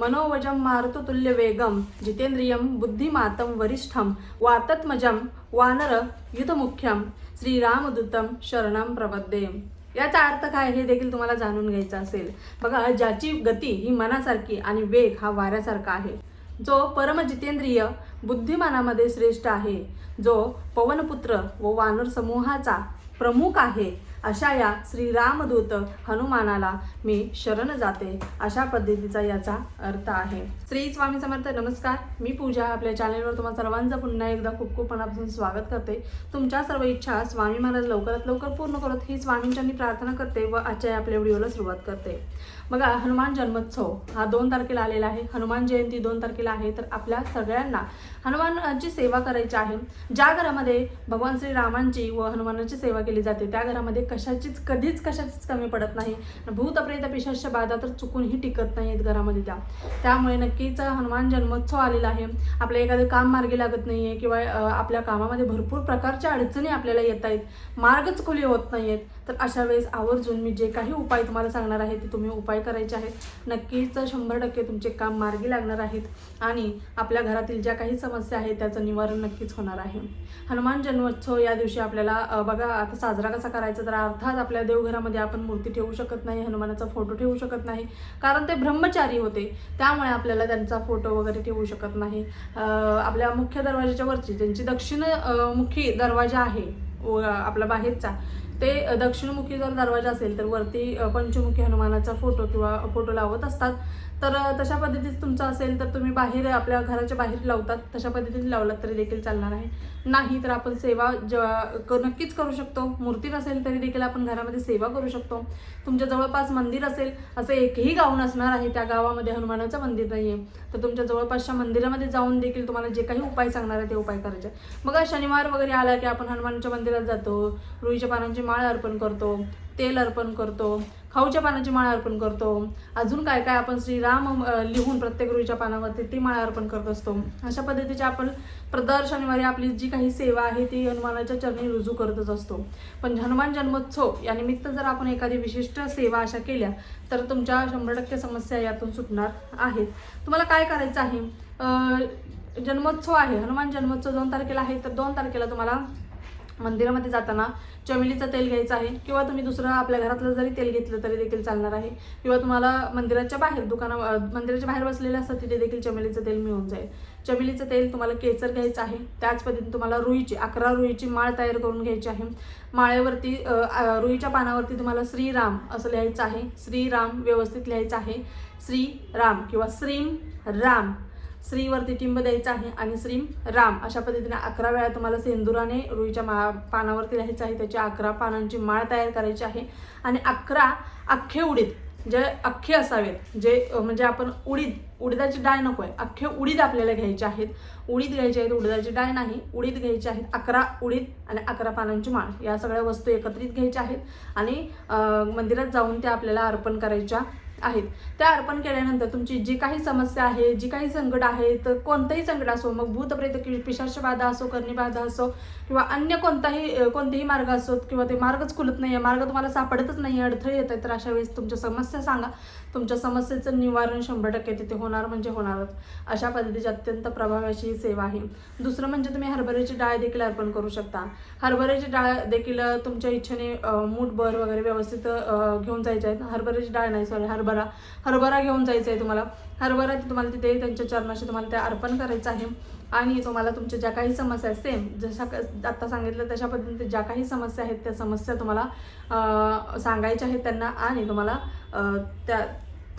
मनोवजम मारुततुल्य वेगम जितेंद्रियम बुद्धिमातं वरिष्ठम वातत्मजम वानर युधमुख्यम श्रीरामदूतम शरणम प्रपद्ये। याचा अर्थ काय हे देखील तुम्हाला जाणून घ्यायचं असेल। बघा, ज्याची गती ही मनासारखी आणि वेग हा वाऱ्यासारखा आहे, जो परम जितेंद्रिय बुद्धिमानामध्ये श्रेष्ठ आहे, जो पवनपुत्र व वानर समूहाचा प्रमुख आहे, अशा या श्रीरामदूत हनुमानाला मी शरण जाते, अशा पद्धतीचा याचा अर्थ आहे। श्री स्वामी समर्थ। नमस्कार, मी पूजा आपल्या चॅनलवर तुम्हा सर्वांचं पुन्हा एकदा खूप खूप मनापासून स्वागत करते। तुमच्या सर्व इच्छा स्वामी महाराज लवकरात लवकर पूर्ण करत ही स्वामींची प्रार्थना करते व आजच्या आपल्या व्हिडिओला सुरुवात करते। बघा, हनुमान जन्मोत्सव हा 2 तारखेला आलेला आहे। हनुमान जयंती 2 तारखेला आहे, तर आपल्या सगळ्यांना हनुमानाची सेवा करायची आहे। ज्या घरामध्ये भगवान श्रीरामांची व हनुमानाची सेवा केली जाते त्या घरामध्ये कधीच कशाचीच कमी पडत नाही। भूत प्रेत पिशाच बाधा तर चुकूनही टिकत नाहीत घरामध्ये त्यामुळे नक्कीच हनुमान जन्मोत्सव आलेला आहे। आपलं एखादं काम मार्गी लागत नाहीये किंवा आपल्या कामामध्ये भरपूर प्रकारच्या अडचणी आपल्याला येत आहेत, मार्गच खुले होत नाहीयेत, तर अशा वेळेस आवर्जून मी जे काही उपाय तुम्हाला सांगणार आहे ते तुम्ही उपाय करायचे आहेत। नक्कीच 100% तुमचे काम मार्गी लागणार आहेत आणि आपल्या घरातील ज्या काही समस्या आहेत त्याचं निवारण नक्कीच होणार आहे। हनुमान जन्मोत्सव या दिवशी आपल्याला बघा आता साजरा कसा करायचा, तर अर्थात आपल्या देवघरामध्ये आपण मूर्ती ठेवू शकत नाही, हनुमानाचा फोटो ठेवू शकत नाही, कारण ते ब्रह्मचारी होते, त्यामुळे आपल्याला त्यांचा फोटो वगैरे ठेवू शकत नाही। आपल्या मुख्य दरवाजाच्या वरची त्यांची दक्षिणमुखी दरवाजा आहे आपला बाहेरचा, ते दक्षिणमुखी जर दरवाजा असेल तर वरती पंचमुखी हनुमानाचा फोटो लावत असतात। तर तशा पद्धतीत तुमचं असेल तर तुम्ही बाहेर आपल्या घराच्या बाहेर लावतात, तशा पद्धतीने लावलात तरी देखील चालणार आहे। नाही तर आपण सेवा नक्कीच करू शकतो। मूर्ती नसेल तरी देखील आपण घरामध्ये सेवा करू शकतो। तुमच्या जवळपास मंदिर असेल, असं एकही गाव नसणार आहे त्या गावामध्ये हनुमानाचं मंदिर नाही आहे, तर तुमच्या जवळपासच्या मंदिरामध्ये जाऊन देखील तुम्हाला जे काही उपाय सांगणार आहे ते उपाय करायचे। मग शनिवार वगैरे आला की आपण हनुमानाच्या मंदिरात जातो, रुईच्या पानांची माळ अर्पण करतो, तेल अर्पण करतो, खाऊच्या पानाची माळ अर्पण करतो, अजून काय काय आपण श्रीराम लिहून प्रत्येक रुईच्या पानावरती ती माळ अर्पण करत असतो। अशा पद्धतीची आपण दर शनिवारी आपली जी काही सेवा आहे ती हनुमानाच्या चरणी रुजू करतच असतो। पण हनुमान जन्मोत्सव या निमित्त जर आपण एखादी विशिष्ट सेवा अशा केल्या तर तुमच्या 100% समस्या यातून सुटणार आहेत। तुम्हाला काय करायचं आहे, जन्मोत्सव आहे, हनुमान जन्मोत्सव 2 तारखेला आहे, तर 2 तारखेला तुम्हाला मंदिरामध्ये जाताना चमेलीचं तेल घ्यायचं आहे, किंवा तुम्ही दुसरं आपल्या घरातलं जरी तेल घेतलं तरी देखील चालणार आहे, किंवा तुम्हाला मंदिराच्या बाहेर मंदिराच्या बाहेर बसलेले असतात तिथे देखील चमेलीचं तेल मिळून जाईल। चमेलीचं तेल तुम्हाला केसर घ्यायचं आहे, त्याच पद्धतीने तुम्हाला 11 रुईची माळ तयार करून घ्यायची आहे। माळेवरती रुईच्या पानावरती तुम्हाला श्रीराम असं लिहायचं आहे, श्रीराम व्यवस्थित लिहायचं आहे, श्रीराम किंवा श्रीम राम, श्रीवरती टिंब द्यायचा आहे आणि श्रीम राम अशा पद्धतीने 11 वेळा तुम्हाला सेंदुराने रुईच्या पानावरती लिहायचं आहे। त्याची 11 पानांची माळ तयार करायची आहे आणि 11 अख्खे उडीद जे अख्खे असावेत, जे म्हणजे आपण उडीदाची डाळ नको आहे, अख्खे उडीद आपल्याला घ्यायचे आहेत, उडीद घ्यायचे आहेत, उडीदाची डाळ नाही, उडीद घ्यायचे आहेत। 11 उडीद आणि 11 पानांची माळ या सगळ्या वस्तू एकत्रित घ्यायच्या आहेत आणि मंदिरात जाऊन त्या आपल्याला अर्पण करायच्या आहेत। त्या अर्पण केल्यानंतर तुमची जी काही समस्या आहे, जी काही संकट आहे, तर कोणतंही संकट असो, मग भूत प्रेत पिशाच बाधा असो, करणी बाधा असो, किंवा अन्य कोणतेही मार्ग असो, किंवा ते मार्गच खुलत नाही आहे, मार्ग तुम्हाला सापडतच नाही, अडथळे येत आहेत, तर अशा वेळेस तुमच्या समस्या सांगा, तुमच्या समस्येचं निवारण 100% तिथे होणार म्हणजे होणारच। अशा पद्धतीची अत्यंत प्रभावी अशी ही सेवा आहे। दुसरं म्हणजे तुम्ही हरभऱ्याची डाळ देखील अर्पण करू शकता। हरभऱ्याची डाळ देखील तुमच्या इच्छेने मूठभर वगैरे व्यवस्थित घेऊन जायचे आहेत। हरभऱ्याची डाळ नाही, सॉरी, हरभरा घेऊन जायचं आहे तुम्हाला। हरभरा तुम्हाला तिथे त्यांच्या चरणाशी तुम्हाला ते अर्पण करायचं आहे आणि तुम्हाला तुमच्या ज्या काही समस्या आहेत, सेम जशा आता सांगितलं तशा पद्धतीने ज्या काही समस्या आहेत त्या समस्या तुम्हाला सांगायच्या आहेत त्यांना आणि तुम्हाला त्या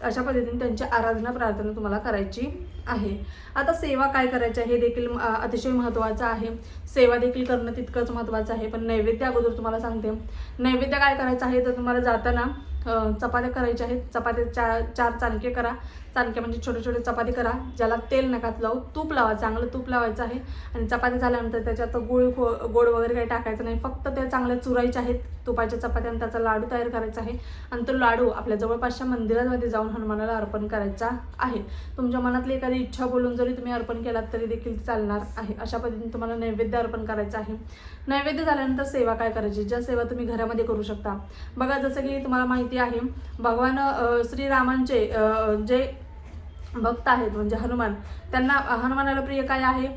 अशा पद्धतीने त्यांची आराधना प्रार्थना तुम्हाला करायची आहे। आता सेवा काय करायची हे देखील अतिशय महत्त्वाचं आहे। सेवा देखील करणं तितकंच महत्त्वाचं आहे, पण नैवेद्य अगोदर तुम्हाला सांगते। नैवेद्य काय करायचं आहे, तर तुम्हाला जाताना चपात्या करायच्या आहेत। चपात्या 4 चाणके करा, चाणके म्हणजे छोटे छोटे चपाती करा, ज्याला तेल नकात लावू, तूप लावा, चांगलं तूप लावायचं आहे। आणि चपाती झाल्यानंतर त्याच्यात गोड वगैरे काही टाकायचं नाही, फक्त ते चांगल्या चुरायच्या आहेत तुपाच्या चपात्या आणि त्याचा लाडू तयार करायचा आहे आणि तो लाडू आपल्या जवळपासच्या मंदिरामध्ये जाऊन हनुमानाला अर्पण करायचा आहे। तुमच्या मनातली एखादी इच्छा बोलून जरी तुम्ही अर्पण केलात तरी देखील चालणार आहे। अशा पद्धतीने तुम्हाला नैवेद्य अर्पण करायचं आहे। नैवेद्य झाल्यानंतर सेवा काय करायची, ज्या सेवा तुम्ही घरामध्ये करू शकता। बघा, जसं की तुम्हाला माहिती आहे भगवान श्रीरामांचे जे भक्त आहेत म्हणजे हनुमान, त्यांना हनुमानाला प्रिय काय आहे?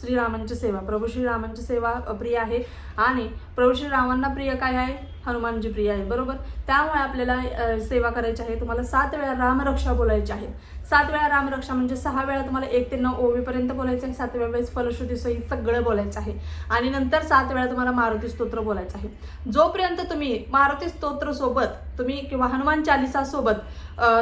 श्रीरामांची सेवा. प्रभू श्रीरामांची सेवा प्रिय आहे आणि प्रभू श्रीरामांना प्रिय काय आहे? हनुमानजी प्रिय आहे, बरोबर. त्यामुळे आपल्याला सेवा करायची आहे. तुम्हाला 7 वेळा रामरक्षा बोलायची आहे. 7 वेळा रामरक्षा म्हणजे 6 वेळा तुम्हाला 1 ते 9 ओवीपर्यंत बोलायचं आहे. 7व्या वेळेस फलश्रुती सहित सगळं बोलायचं आहे आणि नंतर 7 वेळा तुम्हाला मारुती स्तोत्र बोलायचं आहे. जोपर्यंत तुम्ही मारुती स्तोत्र सोबत तुम्ही किंवा हनुमान चालिसा सोबत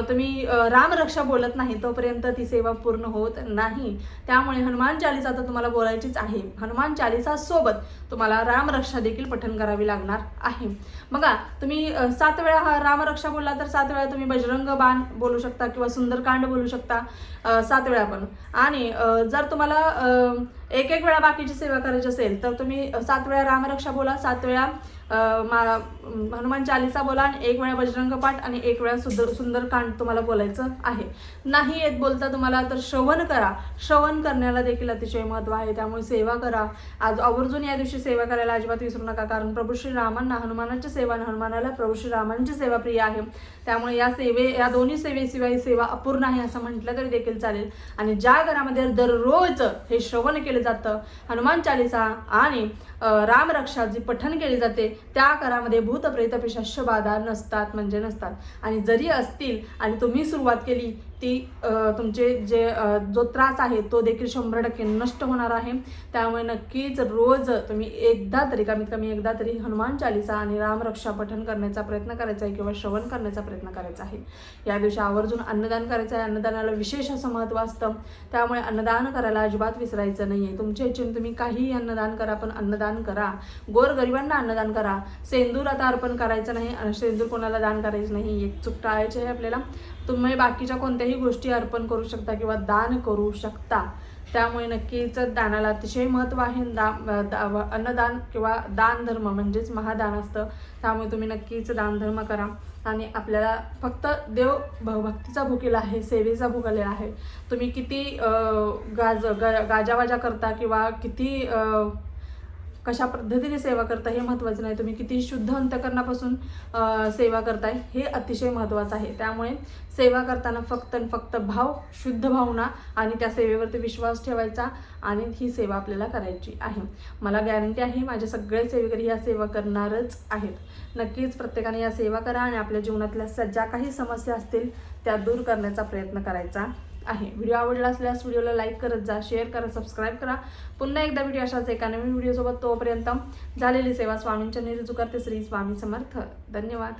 तुम्ही रामरक्षा बोलत नाही तोपर्यंत ती सेवा पूर्ण होत नाही. त्यामुळे हनुमान चालिसा तर तुम्हाला बोलायचीच आहे. हनुमान चालिसा सोबत तुम्हाला रामरक्षा देखील पठण करावी लागणार आहे. बघा, तुम्ही 7 वेळा रामरक्षा बोलला तर 7 वेळा तुम्ही बजरंग बाण बोलू शकता किंवा सुंदरकांड बोलू शकता 7 वेळा पण. आणि जर तुम्हाला एक वेळा बाकीची सेवा करायची असेल तर तुम्ही 7 वेळा रामरक्षा बोला, 7 वेळा हनुमान चालिसा बोला आणि 1 वेळा बजरंग पाठ आणि 1 वेळा सुंदरकांड तुम्हाला बोलायचं आहे. नाही येत बोलता तुम्हाला तर श्रवण करा. श्रवण करण्याला देखील अतिशय महत्त्व आहे. त्यामुळे सेवा करा. आज आवर्जून या दिवशी सेवा करायला अजिबात विसरू नका, कारण प्रभू श्रीरामांना हनुमानाची सेवा आणि हनुमानाला प्रभू श्रीरामांची सेवा प्रिय आहे. त्यामुळे या दोन्ही सेवेशिवाय सेवा अपूर्ण आहे असं म्हटलं तरी देखील चालेल. आणि ज्या घरामध्ये दररोज हे श्रवण केलं जातं, हनुमान चालिसा आणि रामरक्षा जी पठण केली जाते, त्या घरामध्ये भूत प्रेत पिशाच बाधा नसतात म्हणजे नसतात. आणि जरी असतील आणि तुम्ही सुरुवात केली ती तुमचे जो त्रास आहे तो देखील 100% नष्ट होणार आहे. त्यामुळे नक्कीच रोज तुम्ही कमीत कमी एकदा तरी हनुमान चालिसा आणि रामरक्षा पठण करण्याचा प्रयत्न करायचा आहे किंवा श्रवण करण्याचा प्रयत्न करायचा आहे. या दिवशी आवर्जून अन्नदान करायचं आहे. अन्नदानाला विशेष असं महत्त्व असतं. त्यामुळे अन्नदान करायला अजिबात विसरायचं नाही आहे. तुमच्या इच्छेने तुम्ही काहीही अन्नदान करा, पण अन्नदान करा. गोरगरिबांना अन्नदान करा. सेंदूर आता अर्पण करायचं नाही आणि सेंदूर कोणाला दान करायचं नाही, एक चूक टाळायची आहे आपल्याला. तुम्ही बाकीच्या कोणत्याही गोष्टी अर्पण करू शकता किंवा दान करू शकता. त्यामुळे नक्कीच दानाला अतिशय महत्त्व आहे. अन्नदान किंवा दान धर्म म्हणजेच महादान असतं. त्यामुळे तुम्ही नक्कीच दानधर्म करा. आणि आपल्याला फक्त देव भक्तीचा भुकेला आहे, सेवेचा भुकेला आहे. तुम्ही किती गाजावाजा करता किंवा किती कशा पद्धतीने सेवा करता हे महत्त्वाचं नाही. तुम्ही किती शुद्ध अंतःकरणापासून सेवा करताय हे अतिशय महत्त्वाचं आहे. त्यामुळे सेवा करताना फक्त भाव, शुद्ध भावना आणि त्या सेवेवरती विश्वास ठेवायचा आणि ही सेवा आपल्याला करायची आहे. मला गॅरंटी आहे माझे सगळे सेवेकरी या सेवा करणारच आहेत. नक्कीच प्रत्येकाने या सेवा करा आणि आपल्या जीवनातल्या ज्या काही समस्या असतील त्या दूर करण्याचा प्रयत्न करायचा आहे. व्हिडिओ आवडला असल्यास व्हिडिओला लाईक करत जा, शेअर करा, सबस्क्राईब करा. पुन्हा एकदा भेटू अशाच एका नवीन व्हिडिओसोबत. तोपर्यंत झालेली सेवा स्वामींच्या निरजू करते. श्री स्वामी समर्थ. धन्यवाद.